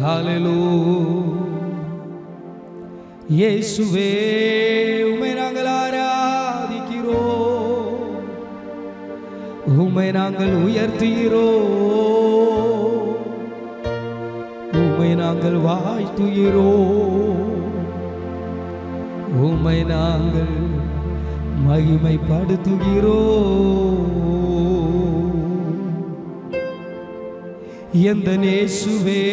ஹல்லேலூயா. இயேசுவே உம்மை நாங்கள் ஆராதிக்கிறோம், உம்மை நாங்கள் உயர்த்துகிறோம், உம்மை நாங்கள் வாழ்த்துகிறோம், உம்மை நாங்கள் மகிமைப்படுத்துகிறோம். எந்த இயேசுவே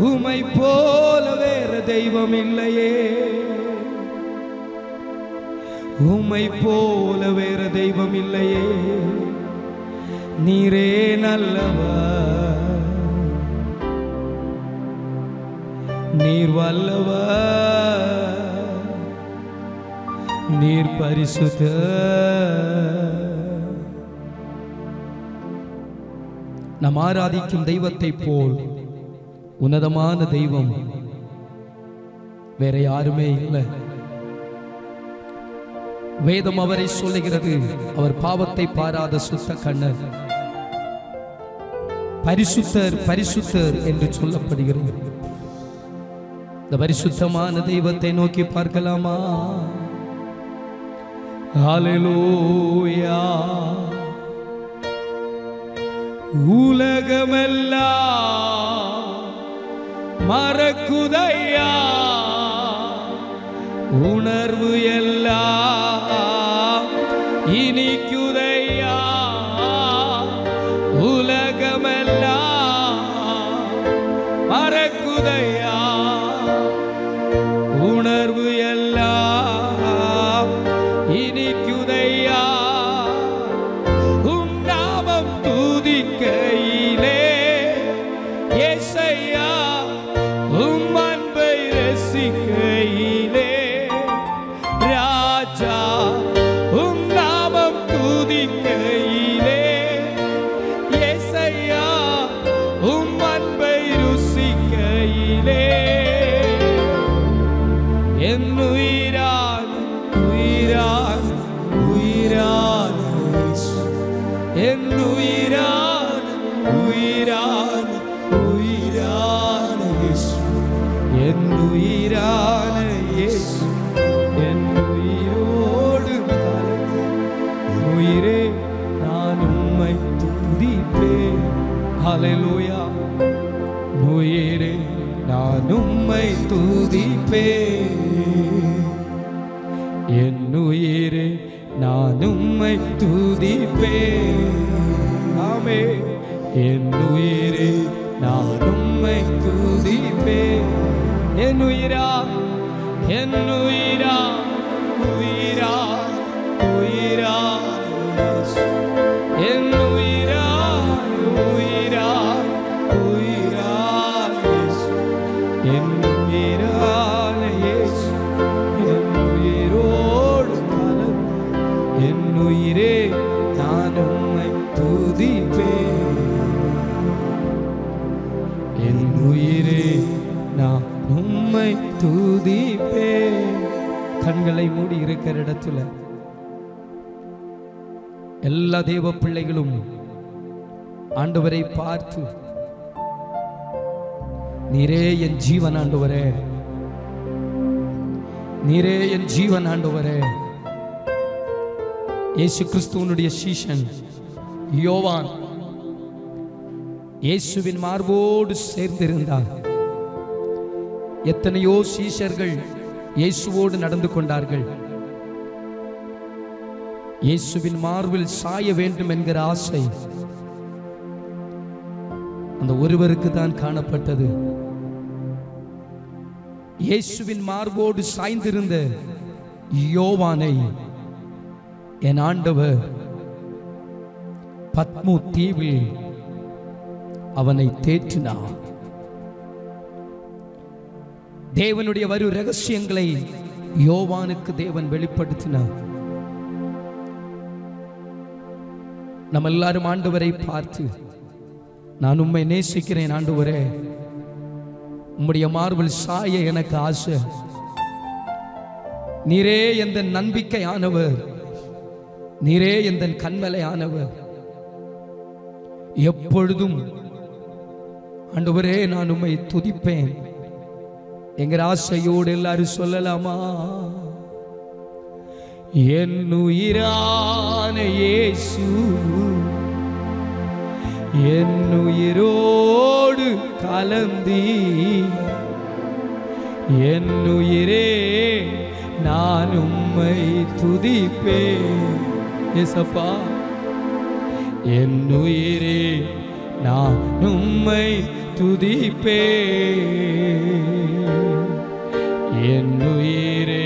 உம்மை போல வேறு தெய்வம் இல்லையே, உம்மை போல வேறு தெய்வம் இல்லையே. நீரே நல்லவர், நீர் வல்லவர், நீர் பரிசுத்தர். நாம் ஆராதிக்கும் தெய்வத்தை போல் உன்னதமான தெய்வம் வேற யாருமே இல்லை. வேதம் அவரை சொல்லுகிறது, அவர் பாவத்தை பாராத சுத்த கண்ணர், பரிசுத்தர் பரிசுத்தர் என்று சொல்லப்படுகிறது. இந்த பரிசுத்தமான தெய்வத்தை நோக்கி பார்க்கலாமா? ஹல்லேலூயா. உலகமெல்லாம் மறக்குதையா, உணர்வு எல்லாம் இனிக்குதையா. உலகமெல்லாம் மறக்குதையா, உணர்வு எல்லாம் இனிக்குதையா. உம் நாமம் துதிக்கையிலே இயேசையா, உம் அன்பை ரசிக்கையிலே ராஜா, உம் நாமம் துதிக்கையிலே இயேசையா, உம் அன்பை ருசிக்கையிலே என் உயிரான உயிரான உயிரான என் உயிரான உயிரான உயிரான இயேசு, என் உயிரான இயேசு, என் உயிரோடு உயிரே நான் உம்மை துதிப்பேன். ஹல்லேலூயா. உயிரே நான் உம்மை துதிப்பேன், என் உயிரே நான் உம்மை துதிப்பேன். ஆமென். என் உயிரே நான் உம்மை துதிப்பேன். என் உயிரா என் உயிரா உயிரா உயிரா என் உயிரா உயிரா உயிரா என் உயிரான இயேசு, என் உயிரோடு கலந்து என் உயிரே நான் உம்மை துதிப்பேன். என் உயிரே நான் உம்மை துதிப்பேன். கண்களை மூடி இருக்கிற இடத்துல எல்லா தேவ பிள்ளைகளும் ஆண்டவரை பார்த்து, நீரே என் ஜீவன் ஆண்டவரே, நீரே என் ஜீவன் ஆண்டவரே. இயேசு கிறிஸ்துவனுடைய சீஷன் யோவான் இயேசுவின் மார்போடு சேர்ந்திருந்தார். எத்தனையோ சீஷர்கள் இயேசுவோடு நடந்து கொண்டார்கள். இயேசுவின் மார்பில் சாய வேண்டும் என்கிற ஆசை அந்த ஒருவருக்கு தான் காணப்பட்டது. இயேசுவின் மார்போடு சாய்ந்திருந்த யோவானை என் ஆண்டவர் பத்மு தீவில் அவனை தேற்றினார். தேவனுடைய வரு ரகசியங்களை யோவானுக்கு தேவன் வெளிப்படுத்தினார். நம்ம எல்லாரும் ஆண்டவரை பார்த்து, நான் உம்மை நேசிக்கிறேன் ஆண்டவரே, உம்முடைய மார்பில் சாய எனக்கு ஆசை, நீரே எந்த நம்பிக்கையானவர், நீரே எந்த கண்மலையானவர், எப்பொழுதும் ஆண்டவரே நான் உம்மை துதிப்பேன் என்கிற ஆசையோடு எல்லாரும் சொல்லலாமா? என் உயிரான இயேசு என் உயிரோடு கலந்தி என் உயிரே நான் உம்மை துதிப்பேன். ஏசப்பா என் உயிரே நான் உம்மை துதிப்பேன். என் உயிரே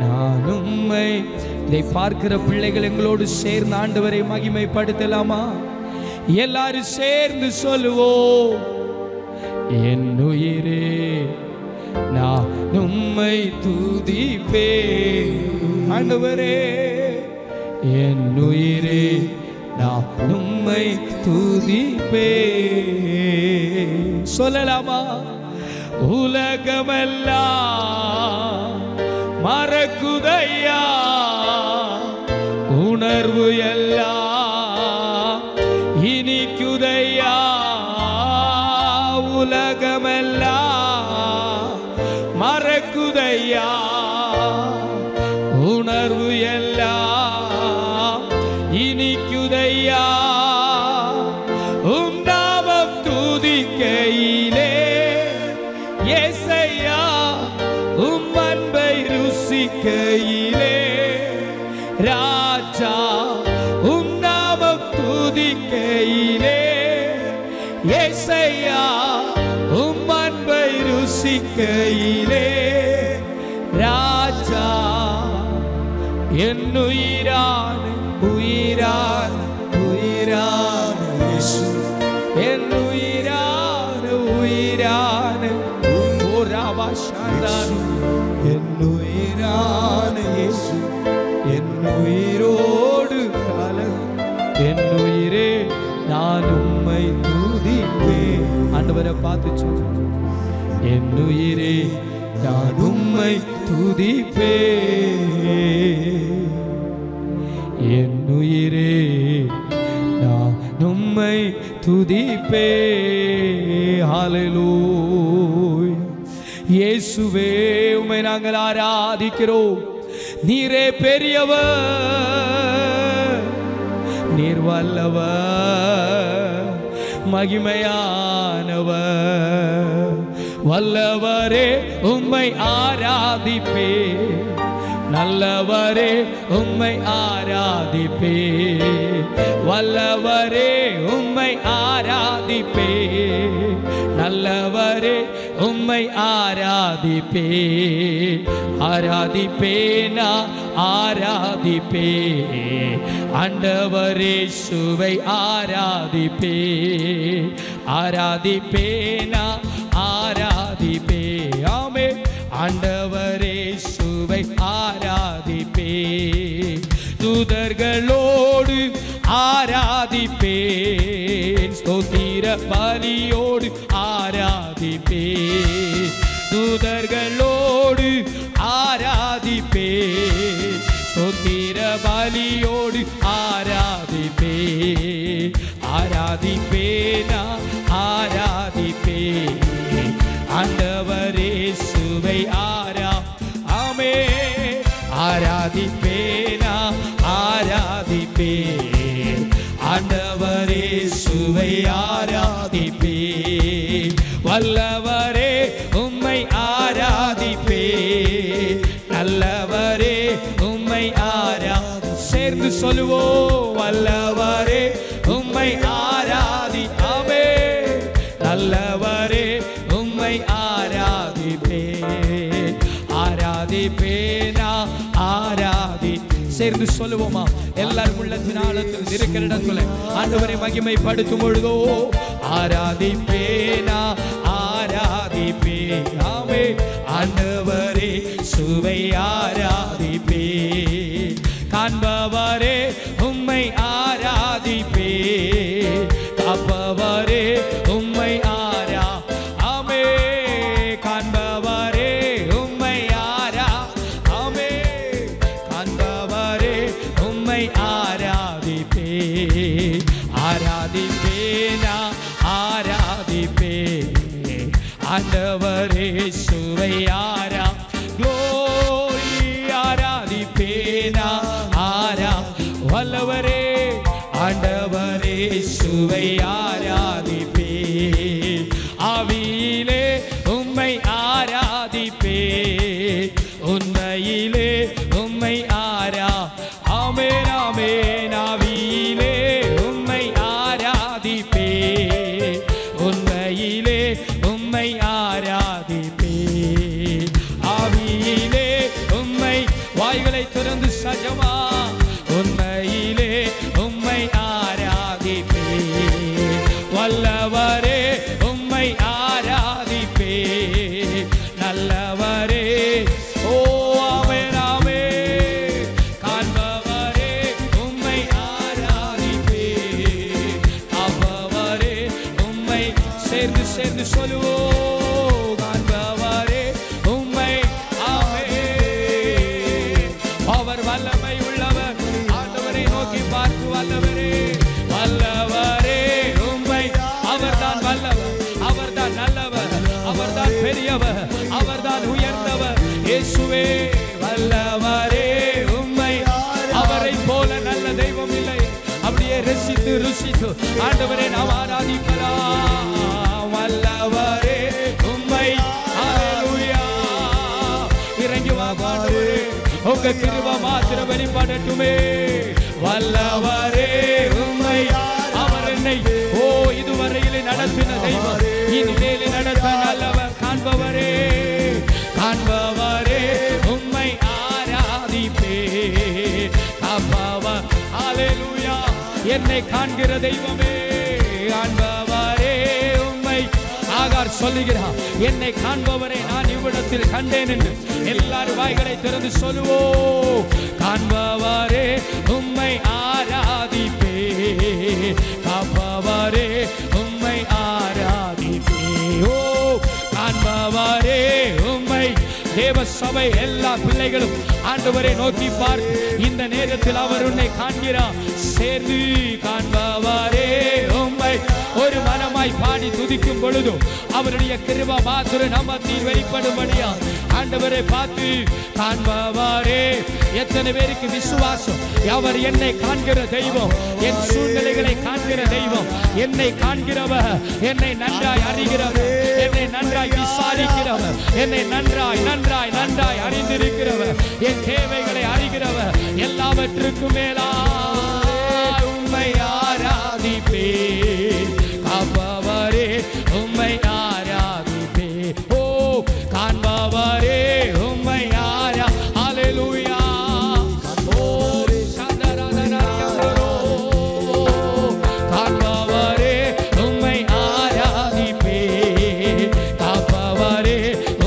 நான் உம்மை. இதை பார்க்கிற பிள்ளைகள் எங்களோடு சேர்ந்து ஆண்டவரை மகிமைப்படுத்தலாமா? எல்லாரும் சேர்ந்து சொல்லுவோம். என் உயிரே நான் உம்மை துதிப்பேன். ஆண்டவரே என் உயிரே நான் உம்மை துதிப்பேன். சொல்லலாமா? உலகமெல்லாம் மறக்குதையா, உணர்வு எல்லாம் இனிக்குதையா. உலகமெல்லாம் மறக்குதையா, உணர்வு எல்லாம் இனிக்குதையா. உம் நாமம் துதிக்கையிலே ஏசையா, உம் அன்பை ருசிக்கையிலே ராஜா. உம் நாமம் துதிக்கையிலே ஏசையா, உம் அன்பை ருசிக்கையிலே ராஜா. என் உயிரான உயிரான உயிரான இயேசு, என் உயிரான உயிரான என் உயிரான இயேசு என் உயிரோடு கலந்து என் உயிரே நான் உம்மை துதிப்பேன். ஆண்டவரை பார்த்து சொல்லுங்க. என் உயிரே நான் உம்மை துதிப்பேன். என் உயிரே நான் உம்மை துதிப்பேன். ஹல்லேலூயா. இயேசுவே உம்மை நாங்கள் ஆராதிக்கிறோம். நீரே பெரியவர், நீர் வல்லவர், மகிமையானவர். வல்லவரே உம்மை ஆராதிப்பே, நல்லவரே உம்மை ஆராதிப்பே. வல்லவரே உம்மை ஆராதிப்பே, நல்லவரே உம்மை ஆராதிப்பே. ஆராதிப்பே நான் ஆராதிப்பே, ஆண்டவரே சுவை ஆராதிப்பே. ஆராதிப்பே நான் ஆராதிப்பே. ஆமே ஆண்டவரே சுவை ஆராதிப்பே. தூதர்களோடு ஆராதிப்பேன், ஸ்தோத்திர பலியோடு ஆராதிப்பேன். தூதர்களோடு ஆராதிப்பேன், ஸ்தோத்திர பலியோடு ஆராதிப்பேன். ஆராதிப்பேனா ஆராதிப்பேன், ஆண்டவரே சுவை ஆமே. ஆராதிப்பேனா ஆராதிப்பேன், ஆண்டவரே சுவை ஆராதிப்பேன். வல்லவரே உம்மை ஆராதிப்பேன், நல்லவரே உம்மை சேர்ந்து சொல்லுவோம். வல்லவரே உம்மை ஆராதிப்பே, நல்லவரே உம்மை ஆராதிப்பே. ஆராதிப்பேனா ஆராதி. சேர்ந்து சொல்லுவோமா? எல்லாரும் உள்ளத்தின் ஆழத்தில் இருக்கிற இடத்துல ஆண்டவரை மகிமைப்படுத்தும் பொழுதோ ஆராதிப்பேனா ஆராதிப்பே. ஆமே ஆண்டவரே சுவை ஆராதிப்பே. காண்பவரே உம்மை ஆராதிப்பே, காப்பவரே உம்மை ஆமே. காண்பவரே உம்மை ஆமே, காண்பவரே உம்மை ஆராதிப்பே. ஆராதிப்பேனா ஆராதி. ஆண்டவரே சுவை glory ஆராதிப்பேனா வல்லவரே ஆண்டவரே சுவை ஆராதிப்பே ஆவியிலே உம்மை ஆராதிப்பே உண்மையிலே உம்மை ஆமென் ஆமென் ஆவியிலே உம்மை ஆராதிப்பே உண்மையிலே உம்மை ஆராதிப்பே ஆவியிலே உம்மை வாய்களை திறந்து சஜமா உண்மையிலே உம்மை ஆராதிப்பே வல்லவரே உம்மை ஆராதிப்பே நல்லவரே ஓ ஆமென் ஆமென் காண்பவரே உம்மை ஆராதிப்பே காப்பவரே உம்மை சேர்ந்து சொல்லுவோம் காண்பவரே உம்மை ஆமென் அவர் வல்லமை உள்ளவர் ஆண்டவரை நோக்கி பார்த்து வல்லவரே வல்லவரே உம்மை அவர்தான் வல்லவர் அவர்தான் நல்லவர் அவர்தான் பெரியவர் அவர்தான் உயர்ந்தவர் இயேசுவே வல்லவரே உம்மை அவரை போல நல்ல தெய்வம் இல்லை அப்படியே ருசித்து ஆண்டவரை நாம் ஆராதிக்கலாம் வல்லவரே உம்மை ஹல்லேலூயா இறங்கி வா ஆண்டவரே உங்க கிருபை மாத்திரம் வெளிப்படட்டுமே வல்லவரே உம்மை அவர் என்னை இதுவரையிலே நடத்தின தெய்வம் இனிமேல் நடத்த நல்லவர் காண்பவரே உம்மை ஆராதிப்பே காப்பவர் ஹல்லேலூயா என்னை காண்கிற தெய்வமே காண்பவரே உம்மை ஆகார் சொல்லுகிறார் என்னை காண்பவரை நான் இவ்விடத்தில் கண்டேன் என்று எல்லாரும் வாய்களை திறந்து சொல்லுவோம் காண்பவரே உம்மை ஆராதிப்பே காப்பவரே உம்மை ஆராதிப்பே ஓ காண்பவரே உம்மை தேவ சபை எல்லா பிள்ளைகளும் ஆண்டவரை நோக்கி பார்த்து இந்த நேரத்தில் அவர் உன்னை காண்கிறார் சேர்ந்து காண்பவரே உம்மை ஒரு மனமாய் பாடி துதிக்கும் பொழுது அவருடைய கிருபை மாத்திரம் நம்மத்தில் வெளிப்படும்படியா ஆண்டவரை பார்த்து காண்பவரே எத்தனை பேருக்கு விசுவாசம் அவர் என்னை காண்கிற தெய்வம் என் சூழ்நிலைகளை காண்கிற தெய்வம் என்னை காண்கிறவர் என்னை நன்றாய் அறிகிறவர் என்னை நன்றாய் விசாரிக்கிறவர் என்னை நன்றாய் அறிந்திருக்கிறவர் என் தேவைகளை அறிகிறவர் எல்லாவற்றுக்கும் மேலா உம்மை ஆராதிப்பே காப்பவரே உம்மை ஆராதிப்பே ஓ காண்பவரே உம்மை ஹல்லேலூயா ஓ சந்தரனரோ காண்பவரே உம்மை ஆராதிப்பே காப்பவரே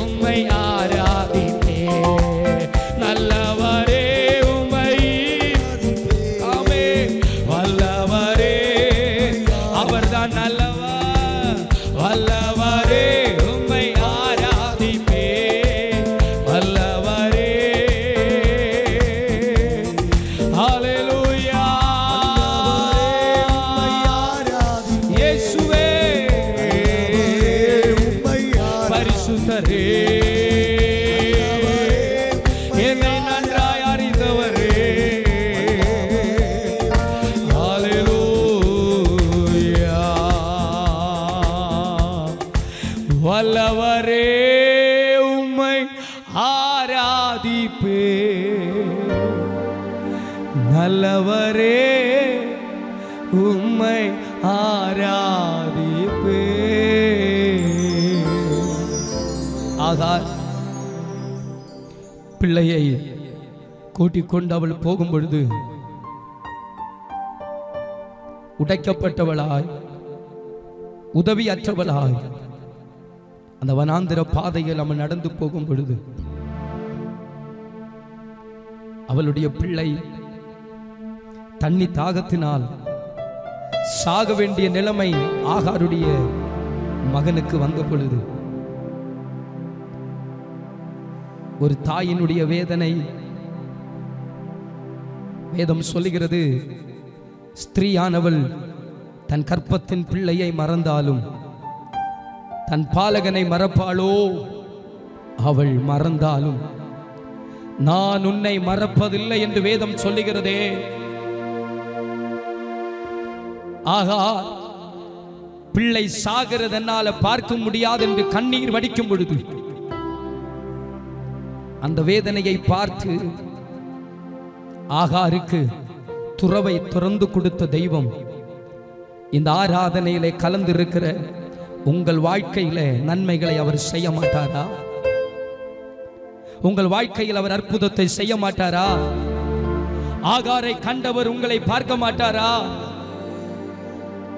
உம்மை ஆராதிப்பே நல்லவரே உம்மை ஆமென் வல்லவரே அவர்தான் நல்லவர் வல்லவரே உம்மை ஆராதிப்பே வல்லவரே ஹல்லேலூயா இயேசுவே பரிசுத்தரே என்னை நன்றாய் அறிந்தவரே ஹல்லேலூயா வல்லவரே உம்மை ஆராதிப்பே நல்லவரே உம்மை ஆராதிப்பே ஆகார் பிள்ளையை கூட்டிக் கொண்டு அவள் போகும் பொழுது உடைக்கப்பட்டவளாய் உதவியற்றவளாய் அந்த வனாந்திர பாதையில் அவள் நடந்து போகும் பொழுது அவளுடைய பிள்ளை தண்ணி தாகத்தினால் சாக வேண்டிய நிலைமை ஆகாருடைய மகனுக்கு வந்த பொழுது ஒரு தாயினுடைய வேதனை வேதம் சொல்லுகிறது. ஸ்திரீயானவள் தன் கற்பத்தின் பிள்ளையை மறந்தாலும் தன் பாலகனை மறப்பாளோ? அவள் மறந்தாலும் நான் உன்னை மறப்பதில்லை என்று வேதம் சொல்லுகிறதே. ஆகா, பிள்ளை சாகிறதனால பார்க்க முடியாது என்று கண்ணீர் வடிக்கும் பொழுது அந்த வேதனையை பார்த்து ஆகாருக்கு துறவை திறந்து கொடுத்த தெய்வம் இந்த ஆராதனையிலே கலந்திருக்கிற உங்கள் வாழ்க்கையில நன்மைகளை அவர் செய்ய மாட்டாரா? உங்கள் வாழ்க்கையில் அவர் அற்புதத்தை செய்ய மாட்டாரா? ஆகாரை கண்டவர் உங்களை பார்க்க மாட்டாரா?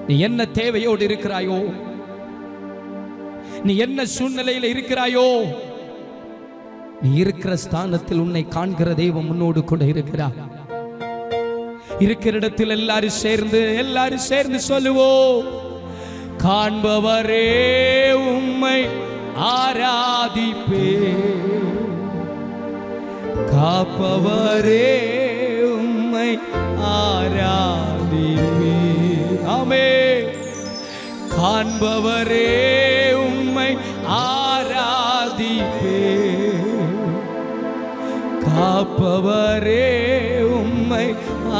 நீ என்ன தேவையோடு இருக்கிறாயோ, நீ என்ன சூழ்நிலையில் இருக்கிறாயோ, நீ இருக்கிற ஸ்தானத்தில் உன்னை காண்கிற தெய்வம் உன்னோடு கூட இருக்கிறார். இருக்கிற இடத்தில் எல்லாரும் சேர்ந்து சொல்லுவோம், காண்பவரே உம்மை ஆராதிப்பே, காப்பவரே உம்மை ஆராதிப்பே. ஆமே. காண்பவரே உம்மை ஆராதிப்பே, காப்பவரே உம்மை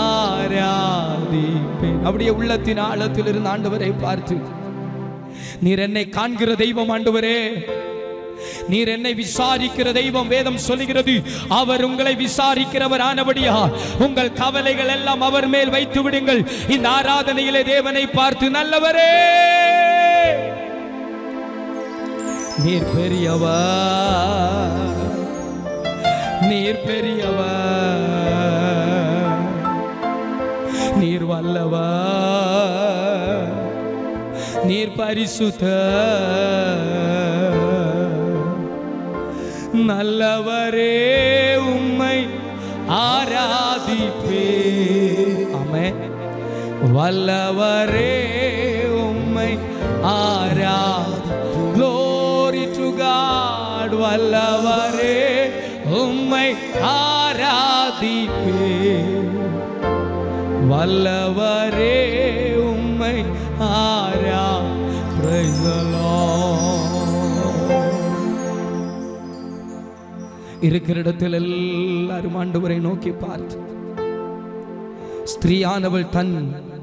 ஆராதிப்பே. அப்படியே உள்ளத்தின் ஆழத்தில் இருந்து ஆண்டவரை பார்த்து, நீர் என்னை காண்கிற தெய்வம் ஆண்டவரே, நீர் என்னை விசாரிக்கிற தெய்வம். வேதம் சொல்லுகிறது, அவர் உங்களை விசாரிக்கிறவர் ஆனபடியா உங்கள் கவலைகள் எல்லாம் அவர் மேல் வைத்து விடுங்கள். இந்த ஆராதனையிலே தேவனை பார்த்து, நல்லவரே நீர் பெரியவர், நீர் பெரியவர், நீர் வல்லவர், நீர் பரிசுத்தர், நல்லவரே உம்மை ஆராதிப்பே. ஆமென். வல்லவரே உம்மை ஆராதி. Glory to God. வல்லவரே உம்மை ஆராதிப்பே, வல்லவரே உம்மை ஆரா. Praise the Lord. இருக்கிற இடத்தில் எல்லாரும் ஆண்டவரை நோக்கி பார்த்து, ஸ்திரீயானவள் தன்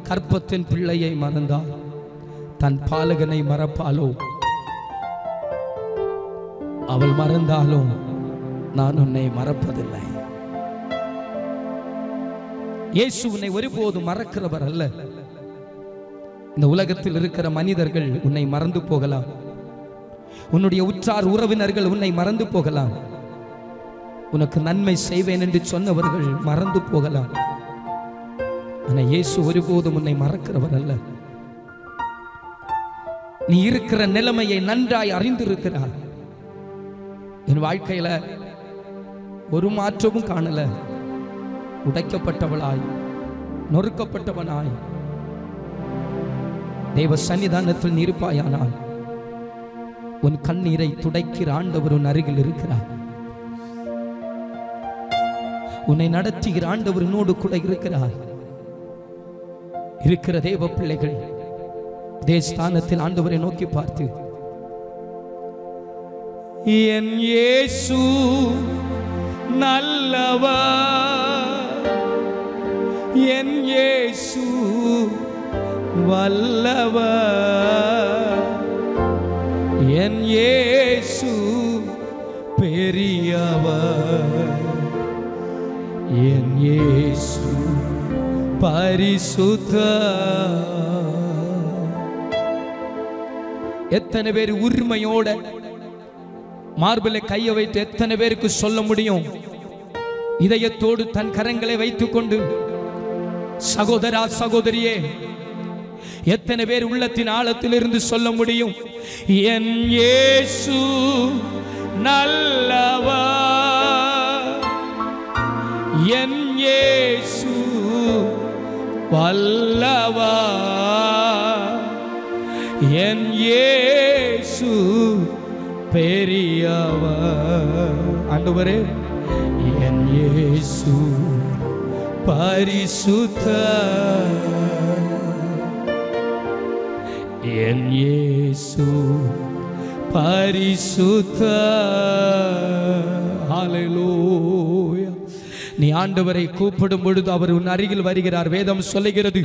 கற்பத்தின் பிள்ளையை மறந்தாள், தன் பாலகனை மறப்பாளோ? அவள் மறந்தாலும் நான் உன்னை மறப்பதில்லை. இயேசு உன்னை ஒருபோதும் மறக்கிறவர் அல்ல. இந்த உலகத்தில் இருக்கிற மனிதர்கள் உன்னை மறந்து போகலாம், உன்னுடைய உற்றார் உறவினர்கள் உன்னை மறந்து போகலாம், உனக்கு நன்மை செய்வேன் என்று சொன்னவர்கள் மறந்து போகலாம். ஆனால் இயேசு ஒருபோதும் உன்னை மறக்கிறவர் அல்ல. நீ இருக்கிற நிலைமையை நன்றாய் அறிந்திருக்கிறார். என் வாழ்க்கையில ஒரு மாற்றமும் காணல, உடைக்கப்பட்டவளாய் நொறுக்கப்பட்டவனாய் தேவ சன்னிதானத்தில் நீ இருப்பாயானால் உன் கண்ணீரை துடைக்கிற ஆண்டவர் உன் அருகில் இருக்கிறார். உன்னை நடத்துகிற ஆண்டவர் உன்னோடு கூட இருக்கிறார். இருக்கிற தேவ பிள்ளைகள் தேவஸ்தானத்தில் ஆண்டவரை நோக்கி பார்த்து, என் இயேசு நல்லவர், என் இயேசு வல்லவர், என் இயேசு பெரியவர், என் இயேசு பரிசுத்தர். எத்தனை பேர் உரிமையோட மார்பிலை கையை வைத்து எத்தனை பேருக்கு சொல்ல முடியும்? இதயத்தோடு தன் கரங்களை வைத்துக் கொண்டு, சகோதரா சகோதரியே, எத்தனை பேர் உள்ளத்தின் ஆழத்தில் இருந்து சொல்ல முடியும்? என் இயேசு நல்லவர், என் இயேசு வல்லவர், என் இயேசு பெரியவர். ஆண்டவரே, என் இயேசு பரிசுத்தர், என் இயேசு பரிசுத்தர். ஹல்லேலூயா. நீ ஆண்டவரை கூப்பிடும் பொழுது அவர் உன் அருகில் வருகிறார். வேதம் சொல்லுகிறது,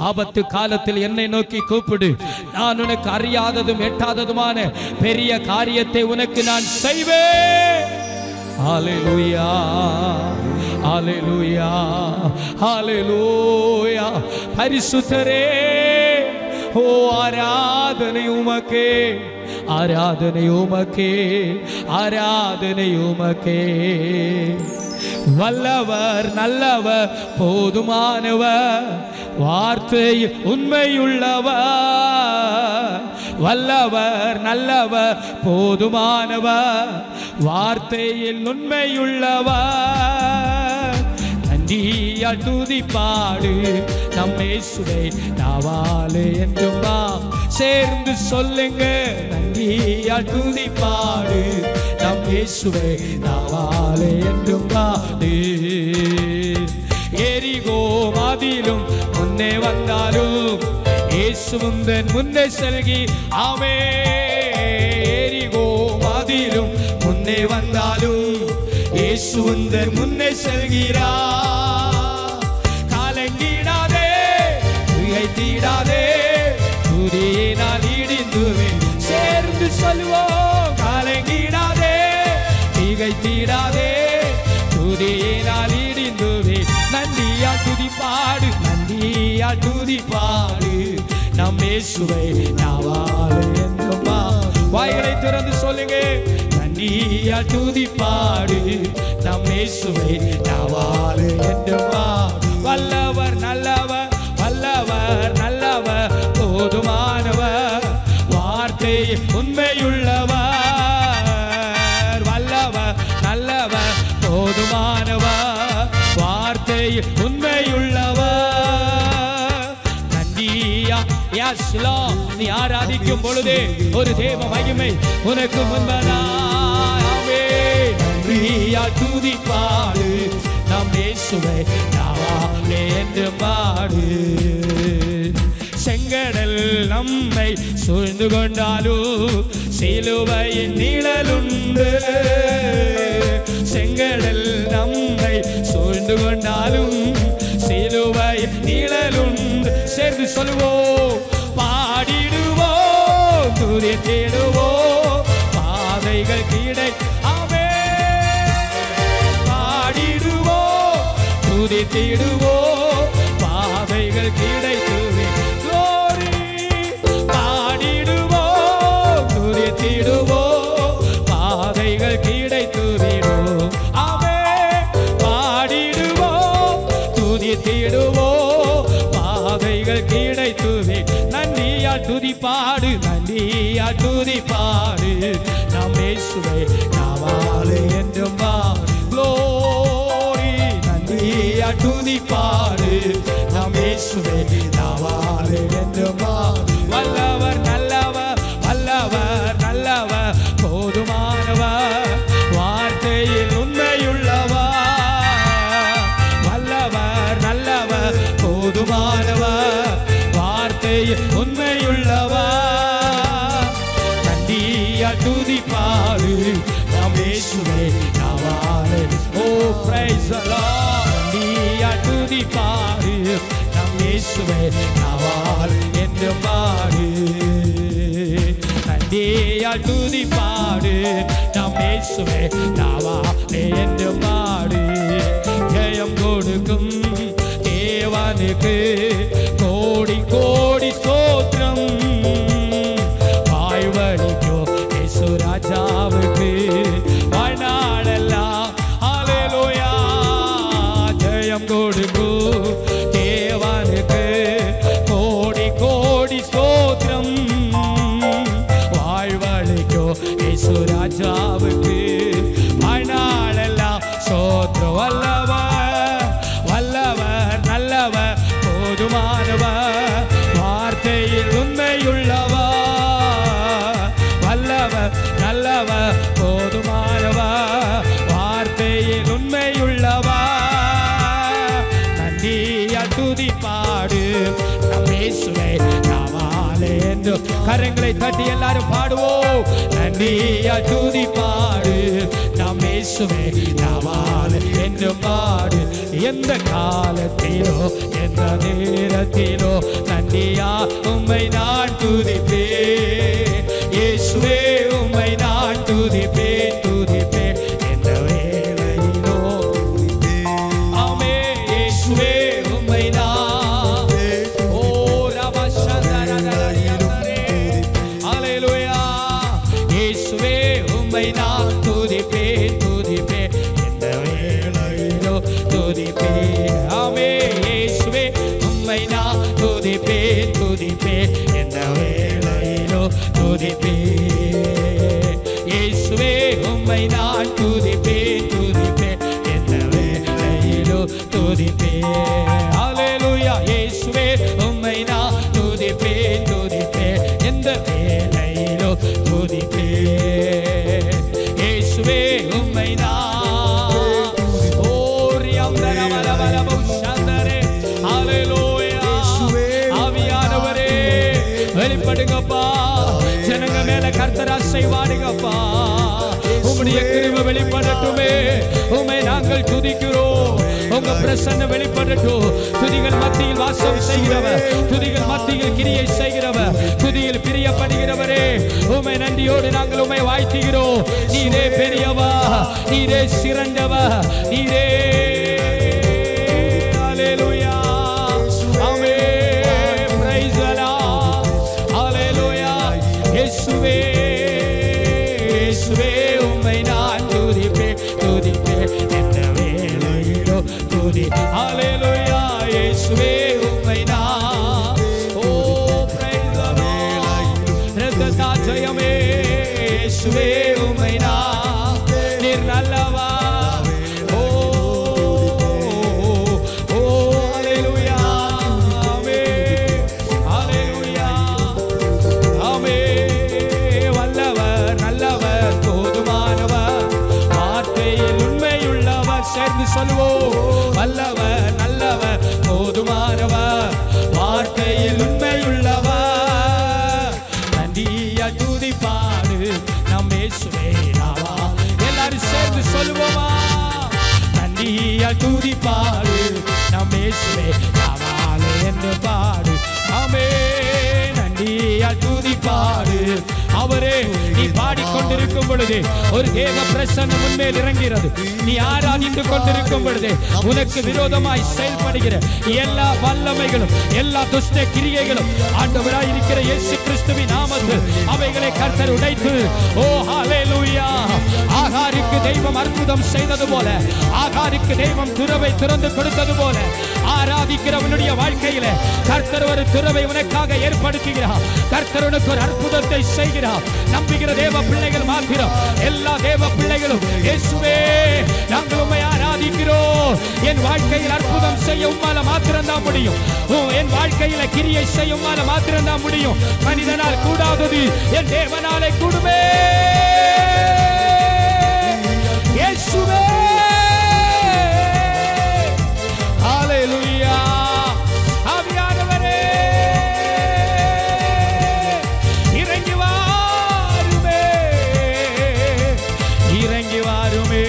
ஆபத்து காலத்தில் என்னை நோக்கி கூப்பிடு, நான் உனக்கு அறியாததும் எட்டாததுமான பெரிய காரியத்தை உனக்கு நான் செய்வேன். ஹல்லேலூயா, ஹல்லேலூயா, ஹல்லேலூயா. பரிசுத்தரே, ஓ ஆராதனை உமக்கே, ஆராதனை உமக்கே, ஆராதனை உமக்கே. வல்லவர், நல்லவர், போதுமானவர், வார்த்தை உண்மையுள்ளவர். வல்லவர், நல்லவர், போதுமானவர், வார்த்தையில் உண்மையுள்ளவர். நன்றியால் துதிப்பாடு நம் இயேசுவை நாவாலே என்றும் சேர்ந்து சொல்லுங்க. நன்றியால் துதிப்பாடு நம் இயேசுவை நாவாலே என்றும் பாடு. எரிகோ மதிலும் முன்னே வந்தாலும் இயேசு முந்தன் முன்னே செல்கி. ஆமே. எரிகோ மதிலும் முன்னே வந்தாலும் இயேசு முந்தன் முன்னே செல்கிறார். காலங்கிடாதே, திகைத்திடாதே, துதியினால் இடிந்துவேன். சேர்ந்து சொல்லுவோம். காலங்கிடாதே, திகைத்திடாதே, துதியினால் இடிந்துவேன். நன்றியால் துதிப்பாடு, நன்றியால் துதிப்பாடு நம் இயேசுவை நாவாலே என்றும். வாய்களை திறந்து சொல்லுங்க. நன்றியால் துதிப்பாடு நம் இயேசுவை நாவாலே என்றும். வல்லவர், நல்லவர், வல்லவர், நல்லவர், போதுமானவர், வார்த்தை உண்மையுள்ளவர். வல்லவர், நல்லவர், போதுமானவர், வார்த்தை உண்மையுள்ளவர். நன்றியா. நீ ஆராதிக்கும் பொழுது ஒரு தேவ மகிமை உனக்கு முன்பதாமே. நன்றியா துதிப்பாடு நம் இயேசுவை நாவாலே என்று பாடு. செங்கடல் நம்மை சூழ்ந்து கொண்டாலும் சிலுவையின் நிழலுண்டு. செங்கடல் நம்மை சூழ்ந்து கொண்டாலும் சிலுவையின் நிழலுண்டு. சேர்ந்து சொல்லுவோம். பாடிடுவோம், துதித்திடுவோம், பாதைகள் கிடை. பாடிடுவோம், துதித்திடுவோம், பாதைகள் கிடைத்துவே. glory. பாடிடுவோம், துதித்திடுவோம், பாதைகள் கிடைத்துவிடும். ஆமென். பாடிடுவோம், துதித்திடுவோம், பாதைகள் கிடைத்துவே. நன்றியால் துதிப்பாடு, நன்றியால் துதிப்பாடு நம் இயேசுவை நாவாலே என்றும் பாடு. glory. நன்றியால் துதிப்பாடு நம் இயேசுவை நாவாலே என்றும் பாடு. வல்லவர், நல்லவர், வல்லவர், நல்லவர், போதுமானவர், வார்த்தையில் உண்மையுள்ளவர். வல்லவர், நல்லவர், போதுமானவர், வார்த்தையில் உண்மையுள்ளவர். நன்றியால் துதிப்பாடு நம் இயேசுவை நாவாலே. ஓ praise the Lord. நன்றியால் துதிப்பாடு நம் இயேசுவை நாவாலே என்று பாடு. நன்றியால் துதிப்பாடு நம் இயேசுவை நாவாலே என்று பாடு. ஜெயம் கொடுக்கும் தேவனுக்கு கோடி கோடி ஸ்தோத்திரம். வாழ்வழிக்கோ இயேசு ராஜாவுக்கு வாழ்நாளெல்லாம் ஹல்லேலூயா. ஜெயம் கொடுக்கும் தேவனுக்கு கோடி கோடி ஸ்தோத்திரம். வாழ்வழிக்கோ இயேசு ராஜாவுக்கு வாழ்நாளெல்லாம் ஸ்தோத்திரம். வல்லவர், வல்லவர், நல்லவர், போதுமானவர், வார்த்தையில் உண்மையுள்ளவர். வல்லவர், நல்லவர், போதுமானவர், வார்த்தையில் உண்மையுள்ளவர். நன்றியால் துதிப்பாடு நம் இயேசுவை நாவாலே என்று. கரங்களை தட்டி எல்லாரும் பாடுவோம். நன்றியா துதி பாடு நாம் இயேசுவே நாவால் என்று பாடு. எந்த காலத்திலோ எந்த நேரத்திலோ நன்றியா உம்மை நான் துதிப்பேன். இயேசுவே உம்மை நான் துதிப்பேன் துதிப்பேன் எந்த வேளையிலோ. ஆமே இயேசுவே உம்மை நான் ஓ ரபா சந்தரரரரரே ஹalleluya. இயேசுவே உம்மை நான் துதிப்பேன் துதிப்பேன் எந்த வேளையிலோ துதிப்பேன். ஆமே இயேசுவே உம்மை நான் துதிப்பேன் துதிப்பேன் எந்த வேளையிலோ துதிப்பேன். இயேசுவே உம்மை நான் துதிப்பேன் துதிப்பேன் எந்த வேளையிலோ துதிப்பேன். ஹalleluya. இயேசுவே உம்மை நான் துதிப்பேன் துதிப்பேன் எந்த வேளையிலோ துதிப்பேன். இயேசுவே உம்மை நான் ஓரியம் தரவலவலபு சந்தரே ஹalleluya. ஆவியானவரே வெளிப்படுங்கப்பா. ஜனங்க மேல கர்த்தர் அசைவாடுங்கப்பா. உம்முடைய கிருபை வெளிப்படட்டுமே. உம்மை நாங்கள் துதிக்கிறோம். உங்க பிரசன்னம் வெளிப்படட்டும். துதிகள் மத்தியில் வாசம் செய்கிறவர், துதிகள் மத்தியில் கிரியை செய்கிறவர், துதியில் பிரியப்படுகிறவரே உம்மை நன்றியோடு நாங்கள் உம்மை வாழ்த்துகிறோம். நீரே பெரியவா, நீரே சிறந்தவா, நீரே ஹalleluya. ஆமென். praise the Lord. ஹalleluya. இயேசுவே இயேசுவே உம்மை நான் துதிப்பேன் துதிப்பேன் எந்த வேளையிலோ துதி. ஹalleluya. இயேசுவே உம்மை நான் ஓ praise the Lord. ரத்தத்தா ஜெயமே இயேசுவே உம்மை நான் நீர் நல்லவா. ஓ ஓ ஹalleluya. ஆமென் ஹalleluya. ஆமென். வல்லவர் நல்லவர் போதுமானவர் வார்த்தையில் உண்மையுள்ளவர். சேர்ந்து சொல்லுவோம். வல்லவர் நல்லவர் போதுமானவர் வார்த்தையில் உண்மையுள்ளவர். நன்றியா துதி பாடு நம் இயேசுவே நாவா. எல்லாரும் சேர்ந்து சொல்லுவோமா. நன்றியா துதி பாடு நம் இயேசுவே நாவாலே என்று பாடு. ஆமென். நன்றியா துதி பாடு. அவரே நீ பாடிக்கொண்டிருக்கும் பொழுது ஒரு தேவ பிரசன்னம் உன்மேல் இறங்கிறது. நீ ஆராதித்துக் கொண்டிருக்கும் பொழுது உனக்கு விரோதமாய் செயல்படுகிற எல்லா வல்லமைகளும் எல்லா துஷ்ட கிரியைகளும் ஆண்டவராய் இருக்கிற இயேசு கிறிஸ்துவின் நாமத்தில் அவைகளை கர்த்தர் உடைத்து ஓ ஹalleluya. ஆகாருக்கு தெய்வம் அற்புதம் செய்தது போல, ஆகாருக்கு தெய்வம் துறவை திறந்து கொடுத்தது போல ஆராதிக்கிறவனுடைய வாழ்க்கையில கர்த்தர் ஒரு துறவை உனக்காக ஏற்படுத்துகிறார். கர்த்தர் உனக்கு ஒரு அற்புதத்தை செய்கிறார். நம்புகிற தேவ பிள்ளைகள் மாத்திரம் எல்லா தேவ பிள்ளைகளும் இயேசுவே நாங்கள் உம்மை ஆராதிக்கிறோம். என் வாழ்க்கையில் அற்புதம் செய்ய உம்மால மாத்திரம் தான் முடியும். என் வாழ்க்கையில கிரியை செய்ய உம்மால மாத்திரம் தான் முடியும். மனிதனால் கூடாதது என் தேவனாலே கூடுமே. இயேசுவே ஹalleluya. ஆவியானவரே இறங்கி வாருமே, இறங்கி வாருமே.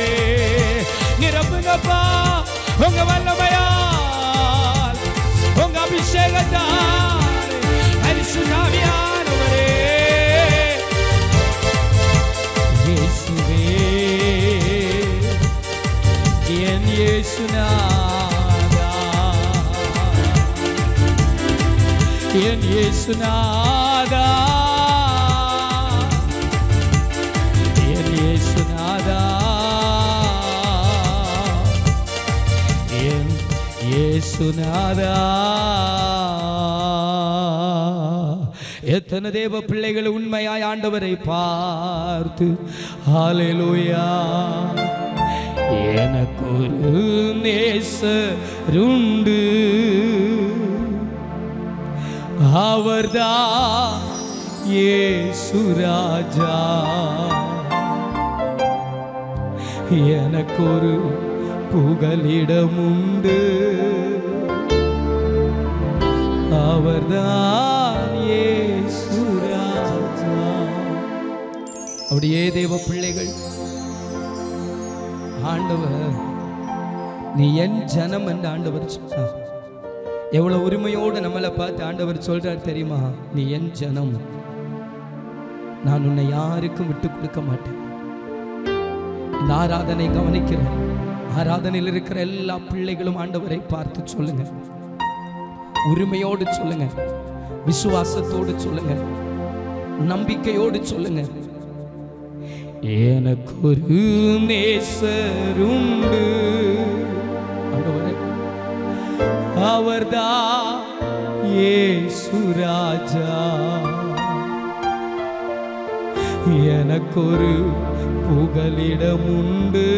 நிரப்புங்கப்பா உங்க வல்லமையால், உங்க அபிஷேகத்தால். பரிசுத்தாவியானவரே இயேசுவே என் இயேசுநாதா, என் இயேசுநாதா, என் இயேசுநாதா, என் இயேசுநாதா. எத்தனை தேவ பிள்ளைகள் உண்மையாய் ஆண்டவரை பார்த்து ஹalleluya. எனக்கு ஒரு நேசருண்டு, அவர்தான் இயேசு ராஜா. எனக்கு ஒரு புகலிடம் உண்டு, அவர்தான் இயேசு ராஜா. அப்படியே தேவ பிள்ளைகள், ஆண்டவர் நீ என் ஜனம் என்று ஆண்டவர் சொன்னார். எவ்வளவு உரிமையோடு நம்மளை பார்த்து ஆண்டவர் சொல்றார் தெரியுமா? நீ என் ஜனம், நான் உன்னை யாருக்கும் விட்டு கொடுக்க மாட்டேன். இந்த ஆராதனை கவனிக்கிறேன். ஆராதனையில் இருக்கிற எல்லா பிள்ளைகளும் ஆண்டவரை பார்த்து சொல்லுங்க, உரிமையோடு சொல்லுங்க, விசுவாசத்தோடு சொல்லுங்க, நம்பிக்கையோடு சொல்லுங்க. எனக்கு ஒரு நேசருண்டு, ஆண்டவரே அவர்தான் இயேசு ராஜா. எனக்கொரு புகலிடம் உண்டு,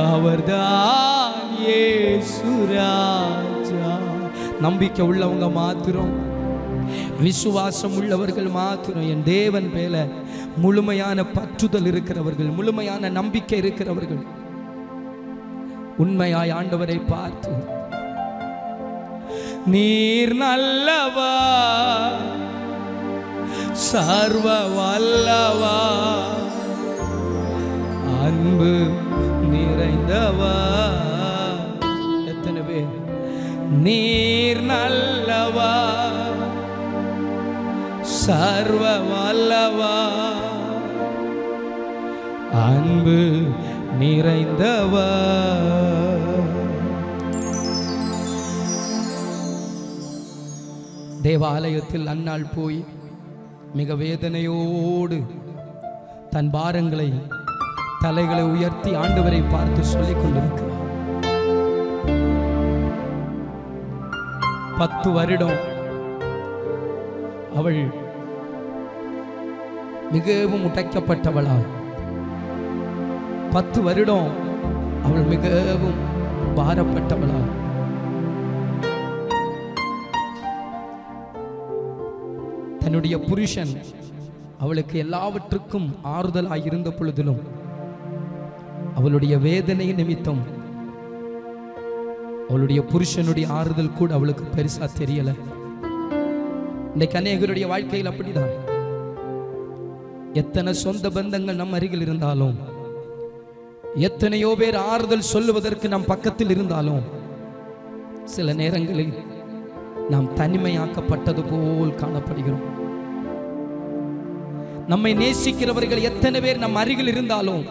அவர்தான் இயேசு ராஜா. நம்பிக்கை உள்ளவங்க மாத்திரம், விசுவாசம் உள்ளவர்கள் மாத்திரம், என் தேவன் மேல முழுமையான பற்றுதல் இருக்கிறவர்கள், முழுமையான நம்பிக்கை இருக்கிறவர்கள், உண்மையாய் ஆண்டவரை பார்த்து, நீர் நல்லவா, சர்வ வல்லவா, அன்பு நிறைந்தவா. எத்தனை பேர் நீர் நல்லவா, சர்வ வல்லவா, அன்பு நிறைந்தவா. தேவாலயத்தில் அன்னாள் போய் மிக வேதனையோடு தன் பாரங்களை, தலைகளை உயர்த்தி ஆண்டவரை பார்த்து சொல்லிக் கொண்டிருக்கிறார். 10 வருடம் அவள் மிகவும் உடைக்கப்பட்டவளா. 10 வருடம் அவள் மிகவும் பாரப்பட்டவளா. தன்னுடைய புருஷன் அவளுக்கு எல்லாவற்றுக்கும் ஆறுதலாய் இருந்த பொழுதிலும் அவளுடைய வேதனை நிமித்தம் அவளுடைய புருஷனுடைய ஆறுதல் கூட அவளுக்கு பெருசா தெரியல. இன்றைக்கு அநேகருடைய வாழ்க்கையில் அப்படிதான். எத்தனை சொந்த பந்தங்கள் நம் அருகில் இருந்தாலும், எத்தனையோ பேர் ஆறுதல் சொல்லுவதற்கு நம் பக்கத்தில் இருந்தாலும், சில நேரங்களில் நாம் தனிமையாக்கப்பட்டது போல் காணப்படுகிறோம். நம்மை நேசிக்கிறவர்கள் எத்தனை பேர் நம் அருகில் இருந்தாலும்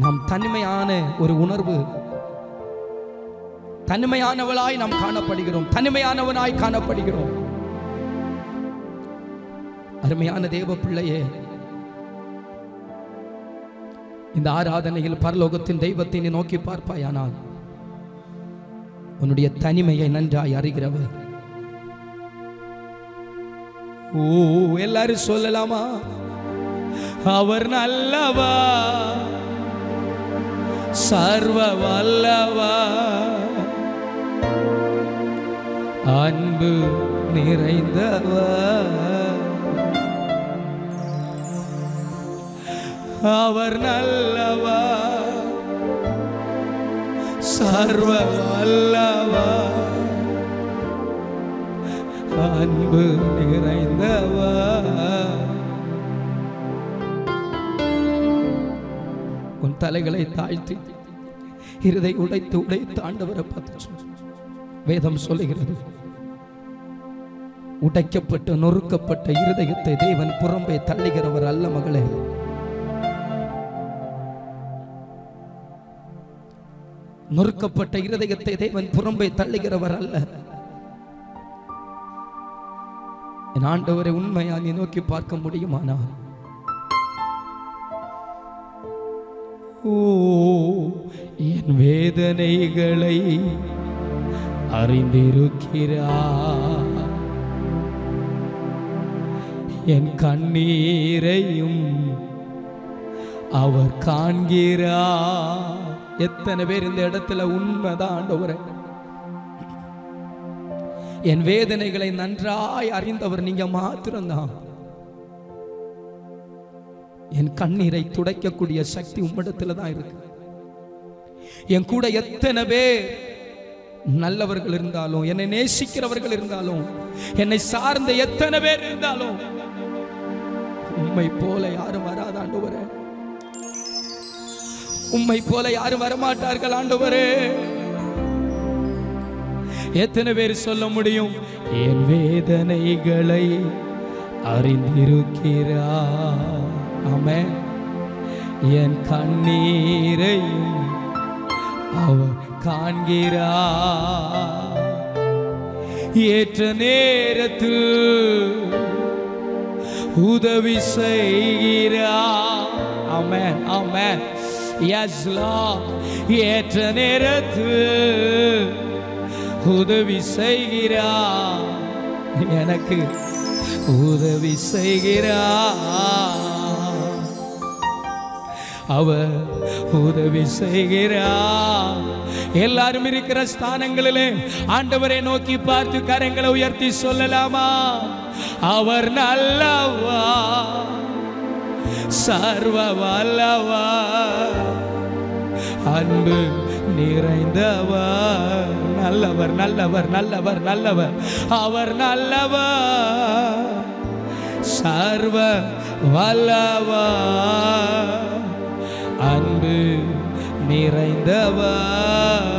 நாம் தனிமையான ஒரு உணர்வு, தனிமையானவளாய் நாம் காணப்படுகிறோம், தனிமையானவனாய் காணப்படுகிறோம். அருமையான தேவ பிள்ளையே, இந்த ஆராதனையில் பரலோகத்தின் தெய்வத்தை நீ நோக்கி பார்ப்பாயானால் உன்னுடைய தனிமையை நன்றாய் அறிகிறவர். ஓ, எல்லாரும் சொல்லலாமா? அவர் நல்லவா, சர்வ வல்லவா, அன்பு நிறைந்தவா. அவர் நல்லவா, சர்வ வல்லவா, அன்பு நிறைந்தவா. உன் தலைகளை தாழ்த்தி இருதை உடைத்து உடைத்து ஆண்டவரை பார்த்து சொல். வேதம் சொல்லுகிறது, உடைக்கப்பட்ட நொறுக்கப்பட்ட இருதயத்தை தேவன் புறம்பே தள்ளுகிறவர் அல்ல மகளே. நொறுக்கப்பட்ட இருதயத்தை தேவன் புறம்பே தள்ளுகிறவர் அல்ல. என் ஆண்டவரை உண்மையா நீ நோக்கி பார்க்க முடியுமானா? ஓ, என் வேதனைகளை அறிந்திருக்கிறார், என் கண்ணீரையும் அவர் காண்கிறார். எத்தனை பேர் இந்த இடத்துல உண்மைதான் ஆண்டவரே, என் வேதனைகளை நன்றாய் அறிந்தவர் நீங்க மாத்திரம்தான். என் கண்ணீரை துடைக்கக்கூடிய சக்தி உம்மிடத்துல தான் இருக்கு. என் கூட எத்தனை பேர் நல்லவர்கள் இருந்தாலும், என்னை நேசிக்கிறவர்கள் இருந்தாலும், என்னை சார்ந்த எத்தனை பேர் இருந்தாலும், உம்மை போல யாரும் வராத ஆண்டவரே. உம்மை போல யாரும் வரமாட்டார்கள் ஆண்டவரே. எத்தனை பேர் சொல்ல முடியும், என் வேதனைகளை அறிந்திருக்கிறார், ஆமென், என் கண்ணீரையும் அவர் காண்கிறார், ஏற்ற நேரத்தில் உதவி செய்கிறார், ஆமென் ஆமென், எஸ் லார்ட், ஏற்ற நேரத்தில் உதவி செய்கிறார், எனக்கு உதவி செய்கிறார், அவர் உதவி செய்கிறார். எல்லாரும் இருக்கிற ஸ்தானங்களிலே ஆண்டவரை நோக்கி பார்த்து கரங்களை உயர்த்தி சொல்லலாமா? அவர் நல்லவர், சர்வ வல்லவர், அன்பு நிறைந்தவர், நல்லவர் நல்லவர் நல்லவர் நல்லவர், அவர் நல்லவர், சர்வ வல்லவர், அன்பு நிறைந்தவர்.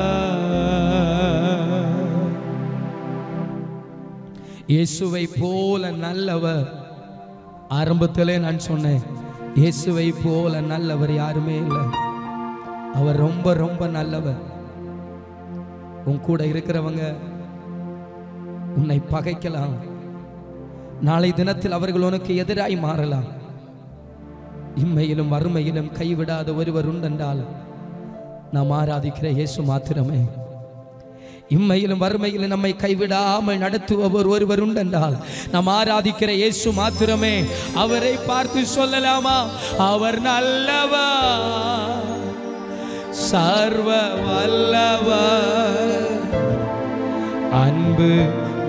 இயேசுவை போல நல்லவர், ஆரம்பத்திலே நான் சொன்னேன், இயேசுவை போல நல்லவர் யாருமே இல்லை. அவர் ரொம்ப ரொம்ப நல்லவர். உன் கூட இருக்கிறவங்க உன்னை பகைக்கலாம், நாளை தினத்தில் அவர்கள் உனக்கு எதிராய் மாறலாம். இம்மையிலும் வறுமையிலும் கைவிடாத ஒருவர் உண்டென்றால் நாம் ஆராதிக்கிற இயேசு மாத்திரமே. இம்மையிலும் வறுமையிலும் நம்மை கைவிடாமல் நடத்துபவர் ஒருவர் உண்டென்றால் நாம் ஆராதிக்கிற இயேசு மாத்திரமே. அவரை பார்த்து சொல்லலாமா? அவர் நல்லவர், சர்வ வல்லவர், அன்பு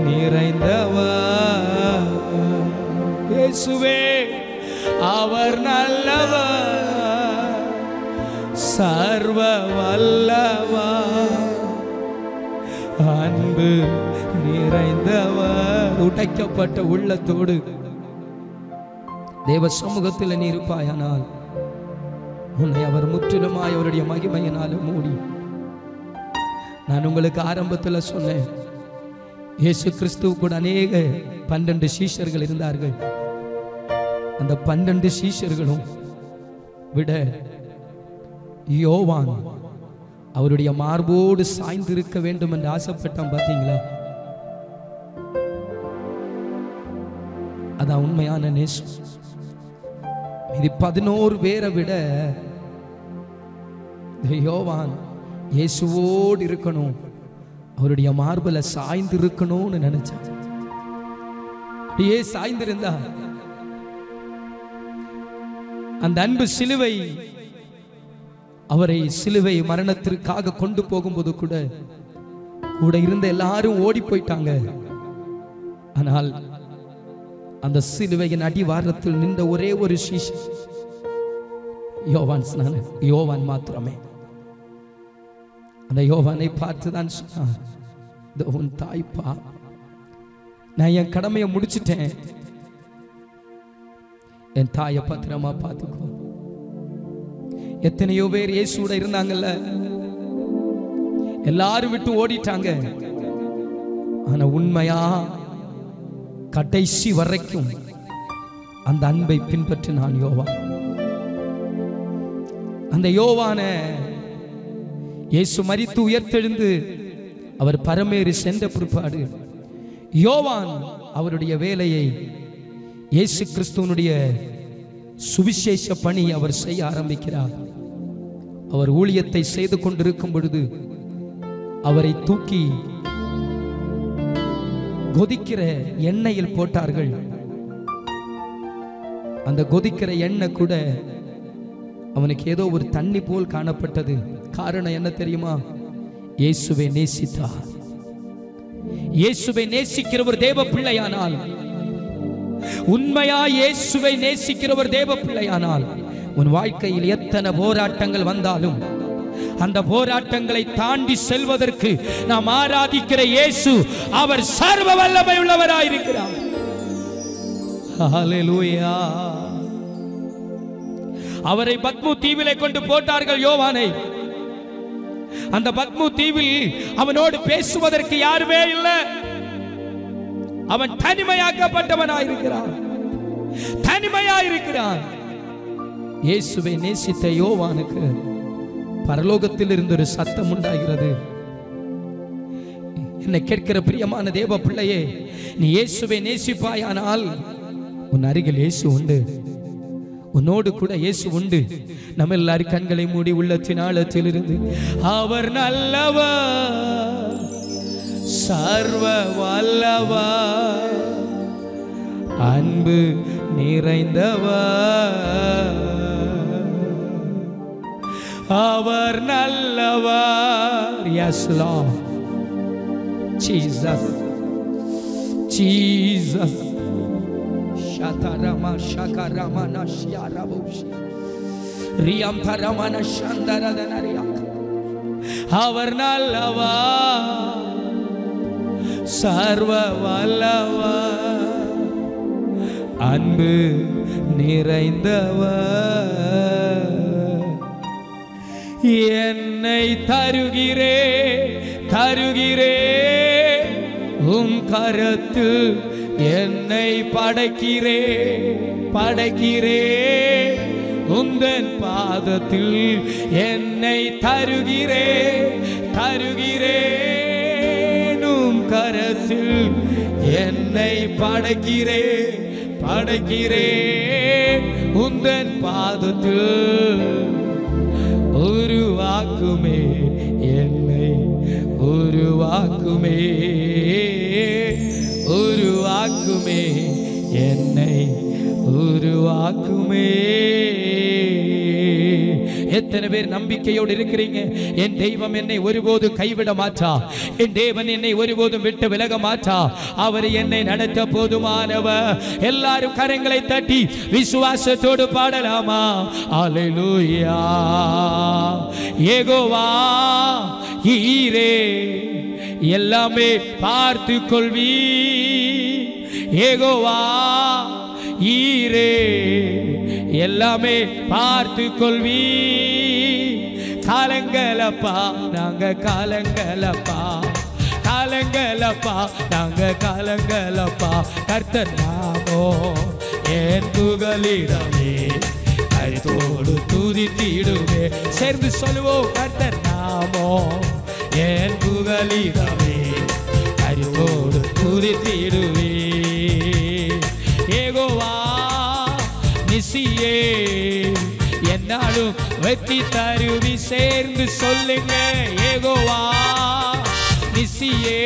நிறைந்தவர். இயேசுவே அவர் நல்லவர், சர்வ வல்லவர், அன்பு நிறைந்தவர். உடைக்கப்பட்ட உள்ளத்தோடு தேவ சமூகத்தில் நீ இருப்பாயானால் உன்னை அவர் முற்றிலுமாய் அவருடைய மகிமையினால மூடி. நான் உங்களுக்கு ஆரம்பத்தில் சொன்னேன், இயேசு கிறிஸ்துவ கூட அநேக 12 சீஷர்கள் இருந்தார்கள். அந்த 12 சீஷர்களும் விட யோவான் அவருடைய மார்போடு சாய்ந்து இருக்க வேண்டும் என்று ஆசைப்பட்டான். பார்த்தீங்களா? அதான் உண்மையான நேசம். இது 11 பேரை விட யோவான் இயேசுவோடு இருக்கணும், அவருடைய மார்புல சாய்ந்து இருக்கணும்னு நினைச்சான். அப்படியே சாய்ந்திருந்தா அந்த அன்பு சிலுவை அவரை சிலுவை மரணத்திற்காக கொண்டு போகும்போது கூட இருந்த எல்லாரும் ஓடி போயிட்டாங்க. ஆனால் அந்த சிலுவையின் அடிவாரத்தில் நின்ற ஒரே ஒரு சீஷன் யோவான் மாத்திரமே. அந்த யோவானை பார்த்துதான் சொன்னார், உன் தாய்ப்பா, நான் என் கடமையை முடிச்சிட்டேன், என் தாயை பத்திரமா பார்த்துக்கோ. எத்தனையோ பேர் இயேசுவோட இருந்தாங்கல்ல, எல்லாரும் விட்டு ஓடிட்டாங்க. ஆனா உண்மையா கடைசி வரைக்கும் அந்த அன்பை பின்பற்றினான் யோவான். அந்த யோவான இயேசு மரித்து உயர்த்தெழுந்து அவர் பரமேறி சென்ற பிற்பாடு யோவான் அவருடைய வேலையை, இயேசு கிறிஸ்துவனுடைய சுவிசேஷ பணி அவர் செய்ய ஆரம்பிக்கிறார். அவர் ஊழியத்தை செய்து கொண்டிருக்கும் பொழுது அவரை தூக்கி கொதிக்கிற எண்ணெயில் போட்டார்கள். அந்த கொதிக்கிற எண்ணெய் கூட அவனுக்கு ஏதோ ஒரு தண்ணி போல் காணப்பட்டது. காரணம் என்ன தெரியுமா? இயேசுவை நேசித்தார். இயேசுவை நேசிக்கிற ஒரு தேவ பிள்ளையானால், உண்மையா இயேசுவை நேசிக்கிற ஒரு தேவ பிள்ளையானால், உன் வாழ்க்கையில் எத்தனை போராட்டங்கள் வந்தாலும், அந்த போராட்டங்களை தாண்டி செல்வதற்கு நாம் ஆராதிக்கிற இயேசு அவர் சர்வ வல்லமை உள்ளவராயிருக்கிறார். ஹல்லேலூயா. அவரை பத்மு தீவிலே கொண்டு போட்டார்கள் யோவானை. அந்த பத்மு தீவில் அவனோடு பேசுவதற்கு யாருமே இல்லை. அவன் தனிமையாக்கப்பட்டவனாயிருக்கிறான், தனிமையாயிருக்கிறான். இயேசுவை நேசித்த யோவானுக்கு பரலோகத்தில் இருந்து ஒரு சத்தம் உண்டாகிறது. என்னை கேட்கிற பிரியமான தேவ பிள்ளையே, நீ இயேசுவை நேசிப்பாயானால் உன் அருகில் இயேசு உண்டு, உன்னோடு கூட இயேசு உண்டு. நம்ம எல்லாரும் கண்களை மூடி உள்ளத்தின் ஆழத்தில் இருந்து அவர் நல்லவர், சர்வ வல்லவர், அன்பு நிறைந்தவர், அவர் நல்லவர். Yes Lord, Jesus, Jesus. Shatarama shakarama nashyarabushi riyam tharamana shandaradanaria. அவர் நல்லவர், சர்வ வல்லவர், அன்பு நிறைந்தவர். என்னை தருகிறே தருகிறே உம் கரத்தில் என்னை படைக்கிறே படைக்கிறே உந்தன் பாதத்தில் என்னை தருகிறே தருகிறே உம் கரத்தில் என்னை படைக்கிறே படைக்கிறே உந்தன் பாதத்தில் உருவாக்குமே என்னை உருவாக்குமே உருவாக்குமே என்னை உருவாக்குமே. எத்தனை பேர் நம்பிக்கையோடு இருக்கிறீங்க? என் தெய்வம் என்னை ஒருபோது கைவிட மாட்டா, என் தேவன் என்னை ஒருபோதும் விட்டு விலக மாட்டா, அவர் என்னை நடத்த போதுமானவர். எல்லாரும் கரங்களை தட்டி விசுவாசத்தோடு பாடலாமா? அல்லேலூயா. யெகோவா ஈரே எல்லாமே பார்த்து கொள்வி, யெகோவா ஈரே எல்லாமே பார்த்து கொள்வி. காலங்களப்பா நாங்க காலங்களப்பா, காலங்களப்பா நாங்க காலங்களப்பா. கர்த்தர் நாமோ என் புகலிடமே, கருத்தோடு துதித்திடுவே. சேர்ந்து சொல்லுவோம், கர்த்தர் நாமோ என் புகலிடமே, கருத்தோடு துதித்திடுவே. யெகோவா நிசியே என்னாலும் வெற்றி தருவி. சேர்ந்து சொல்லுங்க, யெகோவா நிசியே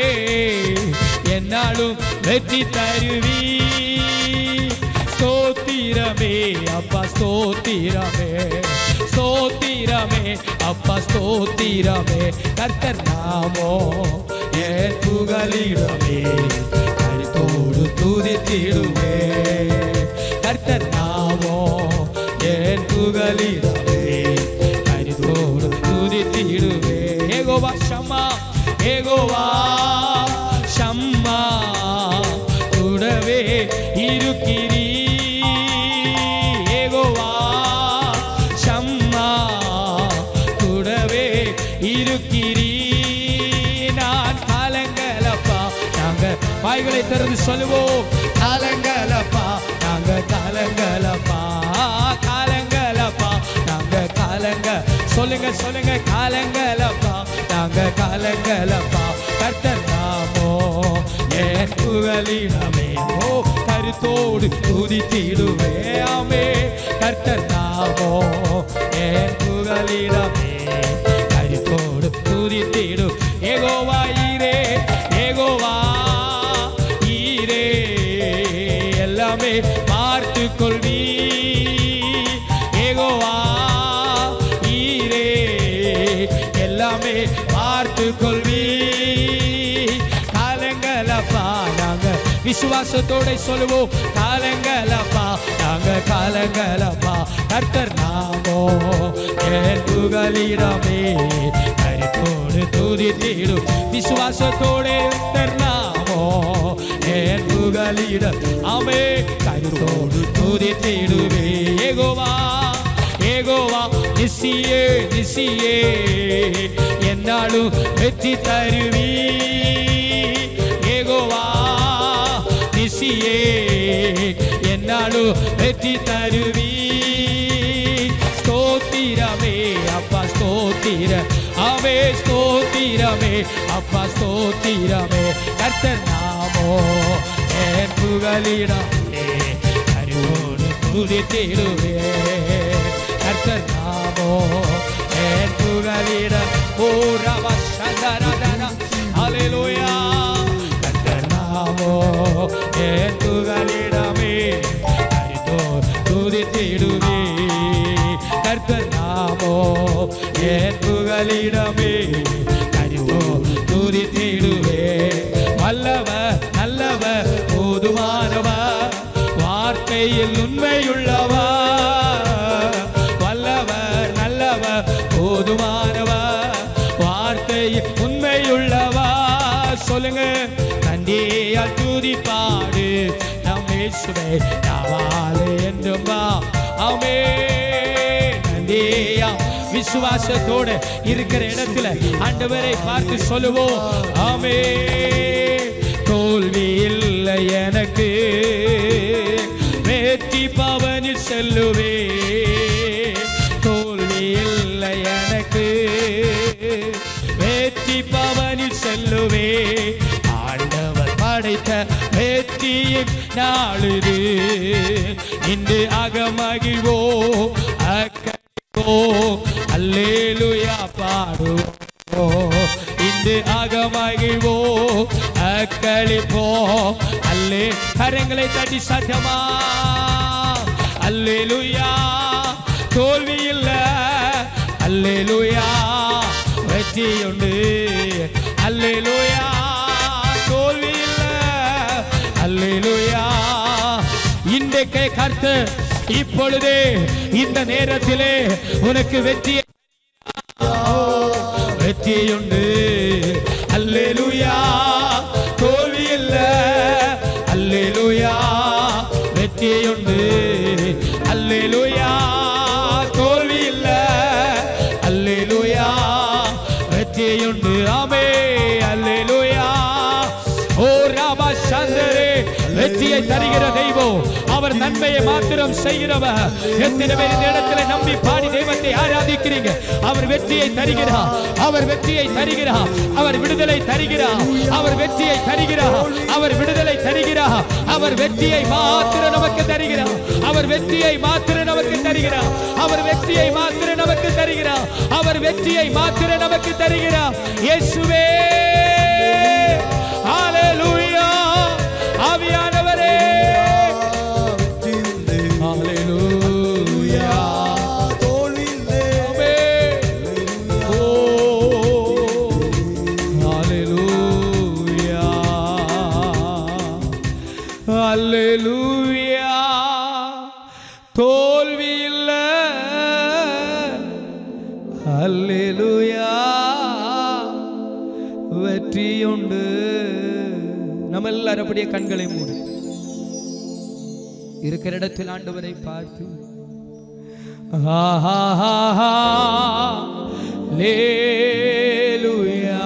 என்னாலும் வெற்றி தருவி. ஸ்தோத்திரமே அப்பா ஸ்தோத்திரமே, ஸ்தோத்திரமே அப்பா ஸ்தோத்திரமே. கர்த்தர் நாமோ என் புகலிடமே, கருத்தோடு துதித்திடுவே. கர்த்தர் நாமோ என் புகலிடமே, கருத்தோடு துதித்திடுவே. யெகோவா ஷம்மா, யெகோவா ஷம்மா கூடவே இருக்கிறீ. யெகோவா ஷம்மா கூடவே இருக்கிறீ. நான் காலங்களப்பா நாங்க வாய்களை திறந்து சொல்லுவோம், காலங்களப்பா நாங்க காலங்களப்பா, காலங்களப்பா நாங்க காலங்க. சொல்லுங்க சொல்லுங்க, காலங்களப்பா நாங்க காலங்களப்பா. கர்த்தர் நாமோ என் புகலிடமே, ஓ கருத்தோடு துதித்திடுவே. ஆமே கர்த்தர் நாமோ என் புகலிடமே, கருத்தோடு துதித்திடு. யெகோவா ஈரே, யெகோவா ஈரே எல்லாமே பார்த்து கொள்வி. யெகோவா ஈரே எல்லாமே பார்த்து கொள்வி. காலங்களப்பா நாங்க விசுவாசத்தோட சொல்லுவோம், காலங்களப்பா நாங்க காலங்களப்பா, கர்த்தர் நாமோ என் புகலிடமே, கருத்தோடு துதித்திடும் விசுவாசத்தோட கர்த்தர் நாமோ என் புகலிடம், ஆமே கருத்தோடு துதித்திடுவே. யெகோவா யெகோவா நிசியே நிசியே, என்னாலும் வெற்றி தருவி. யெகோவா நிசியே, என்னாலும் வெற்றி தருவி. ஸ்தோத்திரமே அப்பா ஸ்தோத்திர, ஆமே ஸ்தோத்திரமே அப்பா ஸ்தோத்திரமே, கர்த்தர் நாமோ என் புகலிடமே, கருத்தோடு துதித்திடுவே. கர்த்தர் நாமோ என் புகலிடம், ஓ ரவா சந்தரதனா, ஹல்லேலூயா. கர்த்தர் நாமோ என் புகலிடமே, கருத்தோடு துதித்திடுவே. கர்த்தர் நாமோ என் புகலிடமே, கருத்தோடு துதித்திடுவே. வல்லவர் நல்லவர் போதுமானவர், வார்த்தையில் உண்மையுள்ளவர். வல்லவர் நல்லவர் போதுமானவர், வார்த்தையில் உண்மையுள்ளவர். சொல்லுங்க, நன்றியால் துதிப்பாடு நம் இயேசுவே நாவாலே என்றும்பா, ஆமே நன்றியா. விசுவாசத்தோட இருக்கிற இடத்துல ஆண்டவரை பார்த்து சொல்லுவோம், ஆமே தோல்வி இல்லை எனக்கு, வெற்றி பவனில் செல்லுவே. தோல்வி இல்லை எனக்கு, வெற்றி பவனில் செல்லுவே. ஆண்டவர் படைத்த வெற்றியின் நாளிது, இன்று அகமகிழ்வோ அக்கோ, அல்லேலூயா பாடுவோ. இன்று அகமகிழ்வோ அக்களிப்போ, அல்லே கரங்களை தட்டி சத்தமா அல்லேலூயா. தோல்வி இல்ல, அல்லேலூயா வெற்றி உண்டு, அல்லேலூயா. தோல்வி இல்ல, அல்லேலூயா. இன்றைக்கு கர்த்தர் இப்பொழுதே இந்த நேரத்திலே உனக்கு வெற்றியை வெற்றியுண்டு, அல்லேலூயா. தோல்வி இல்ல, அல்லேலூயா வெற்றியுண்டு, அல்லேலூயா. தோல்வி இல்ல, அல்லேலூயா வெற்றியுண்டு, ஆமே அல்லேலூயா. ஓ ராபா சந்தரே, வெற்றியை தருகிற தெய்வம், அவர் நன்மையை மாத்திரம் செய்கிறவர். எத்தனை பேர் இந்த இடத்துல நம்பி பாடி தெய்வத்தை ஆராதிக்கிறீங்க? அவர் வெற்றியை தருகிறார், அவர் வெற்றியை தருகிறார், அவர் விடுதலை தருகிறார், அவர் வெற்றியை தருகிறார், அவர் விடுதலை தருகிறார், அவர் வெற்றியை மாத்திரம் நமக்கு தருகிறார், அவர் வெற்றியை மாத்திரம் நமக்கு தருகிறார், அவர் வெற்றியை மாத்திரம் நமக்கு தருகிறார், அவர் வெற்றியை மாத்திரம் நமக்கு தருகிறார். இயேசுவே ஹல்லேலூயா. ஆவியானவரே ஹல்லேலூயா. தோல்வி இல்லை, ஓ ஹல்லேலூயா ஹல்லேலூயா. தோல்வி இல்லை, ஹல்லேலூயா வெற்றியுண்டு. நம்ம எல்லாரும் அப்படியே கண்களை மூடி இருக்கிற இடத்தில் ஆண்டவரை பார்த்து ஹல்லேலூயா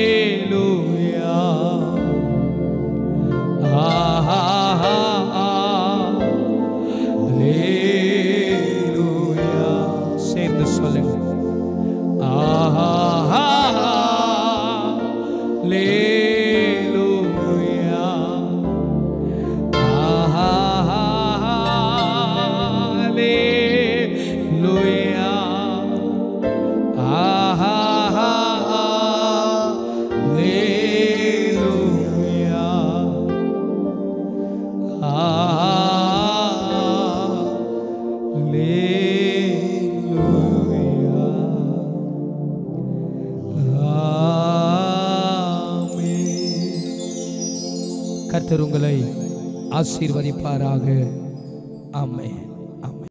ஹல்லேலூயா ஹல்லேலூயா. சேர்ந்து சொல்லுங்க, ஹல்லேலூயா ஹல்லேலூயா கர்த்தர் உங்களை ஆசீர்வதிப்பாராக. ஆமென்.